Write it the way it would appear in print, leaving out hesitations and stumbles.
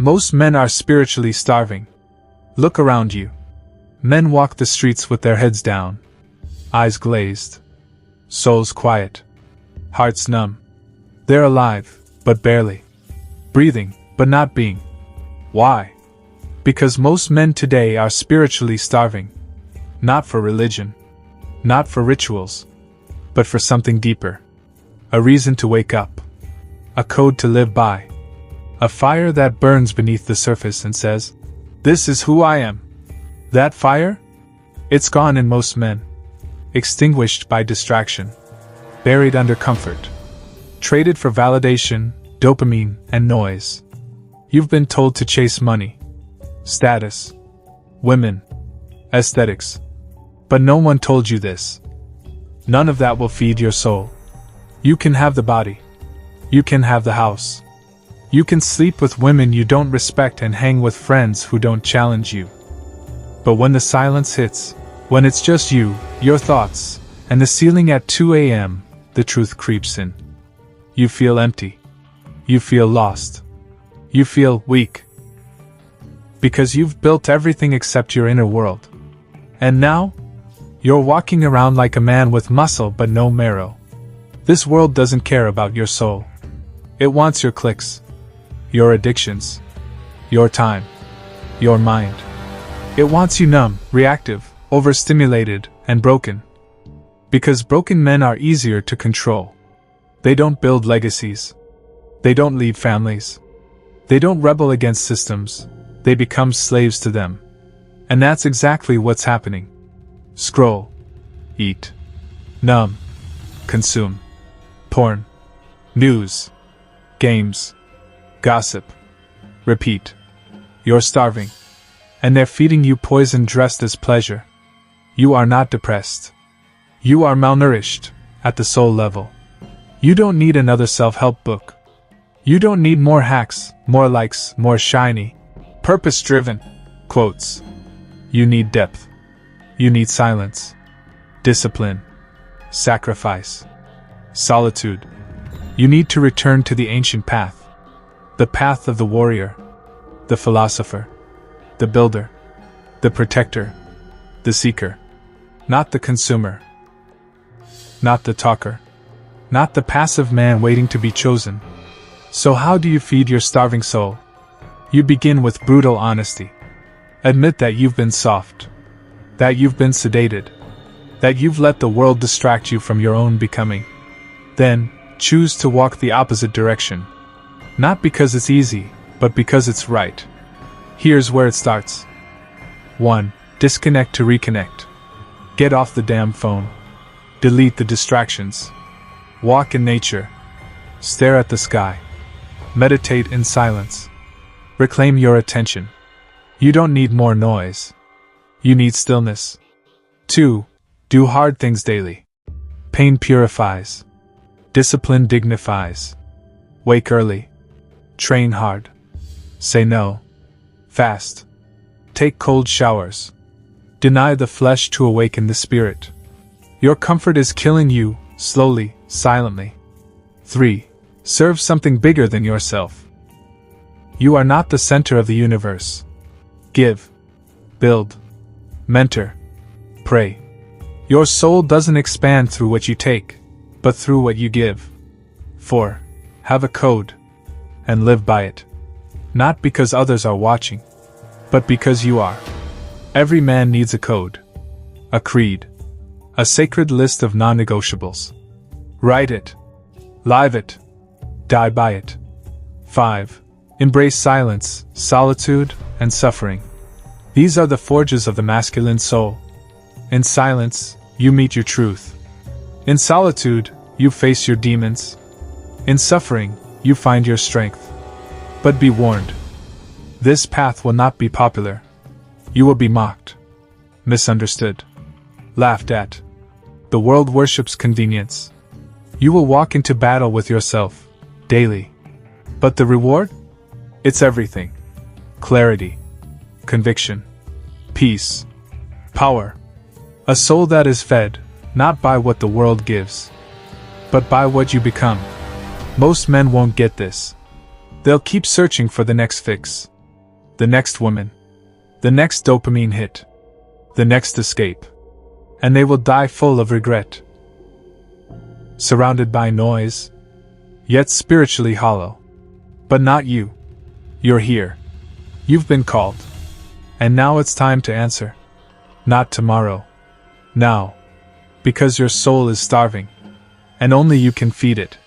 Most men are spiritually starving. Look around you. Men walk the streets with their heads down, eyes glazed, souls quiet, hearts numb. They're alive, but barely. Breathing, but not being. Why? Because most men today are spiritually starving. Not for religion, not for rituals, but for something deeper. A reason to wake up. A code to live by. A fire that burns beneath the surface and says, "This is who I am." That fire? It's gone in most men. Extinguished by distraction. Buried under comfort. Traded for validation, dopamine, and noise. You've been told to chase money, status, women, aesthetics. But no one told you this. None of that will feed your soul. You can have the body. You can have the house. You can sleep with women you don't respect and hang with friends who don't challenge you. But when the silence hits, when it's just you, your thoughts, and the ceiling at 2 a.m., the truth creeps in. You feel empty. You feel lost. You feel weak. Because you've built everything except your inner world. And now, you're walking around like a man with muscle but no marrow. This world doesn't care about your soul. It wants your clicks, your addictions, your time, your mind. It wants you numb, reactive, overstimulated, and broken. Because broken men are easier to control. They don't build legacies. They don't leave families. They don't rebel against systems. They become slaves to them. And that's exactly what's happening. Scroll. Eat. Numb. Consume. Porn. News. Games. Gossip. Repeat. You're starving. And they're feeding you poison dressed as pleasure. You are not depressed. You are malnourished, at the soul level. You don't need another self-help book. You don't need more hacks, more likes, more shiny, purpose-driven quotes. You need depth. You need silence. Discipline. Sacrifice. Solitude. You need to return to the ancient path. The path of the warrior. The philosopher. The builder. The protector. The seeker. Not the consumer. Not the talker. Not the passive man waiting to be chosen. So how do you feed your starving soul? You begin with brutal honesty. Admit that you've been soft. That you've been sedated. That you've let the world distract you from your own becoming. Then, choose to walk the opposite direction. Not because it's easy, but because it's right. Here's where it starts. 1. Disconnect to reconnect. Get off the damn phone. Delete the distractions. Walk in nature. Stare at the sky. Meditate in silence. Reclaim your attention. You don't need more noise. You need stillness. 2. Do hard things daily. Pain purifies. Discipline dignifies. Wake early. Train hard. Say no. Fast. Take cold showers. Deny the flesh to awaken the spirit. Your comfort is killing you, slowly, silently. 3. Serve something bigger than yourself. You are not the center of the universe. Give. Build. Mentor. Pray. Your soul doesn't expand through what you take, but through what you give. 4. Have a code. And live by it. Not because others are watching, but because you are. Every man needs a code. A creed. A sacred list of non-negotiables. Write it. Live it. Die by it. 5. Embrace silence, solitude, and suffering. These are the forges of the masculine soul. In silence, you meet your truth. In solitude, you face your demons. In suffering, you find your strength. But be warned. This path will not be popular. You will be mocked. Misunderstood. Laughed at. The world worships convenience. You will walk into battle with yourself, daily. But the reward? It's everything. Clarity. Conviction. Peace. Power. A soul that is fed, not by what the world gives, but by what you become. Most men won't get this. They'll keep searching for the next fix, the next woman, the next dopamine hit, the next escape. And they will die full of regret. Surrounded by noise, yet spiritually hollow. But not you. You're here. You've been called. And now it's time to answer. Not tomorrow. Now. Because your soul is starving. And only you can feed it.